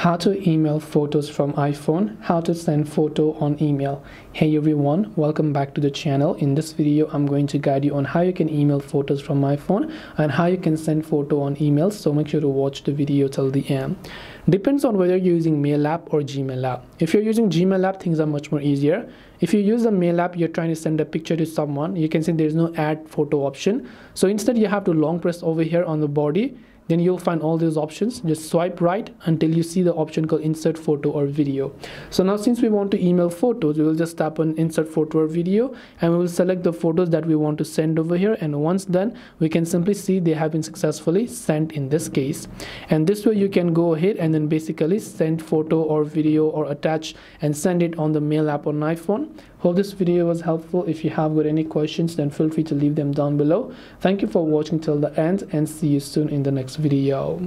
How to email photos from iPhone, how to send photo on email. Hey everyone, welcome back to the channel. In this video I'm going to guide you on how you can email photos from iPhone and how you can send photo on email, so make sure to watch the video till the end. Depends on whether you're using Mail app or Gmail app. If you're using Gmail app, things are much more easier. If you use the Mail app, you're trying to send a picture to someone, you can see there's no add photo option, so instead you have to long press over here on the body. Then you'll find all these options. Just swipe right until you see the option called insert photo or video. So now since we want to email photos, we will just tap on insert photo or video and we will select the photos that we want to send over here, and once done we can simply see they have been successfully sent in this case. And this way you can go ahead and then basically send photo or video or attach and send it on the Mail app on iPhone. Hope this video was helpful. If you have got any questions, then feel free to leave them down below. Thank you for watching till the end and see you soon in the next video.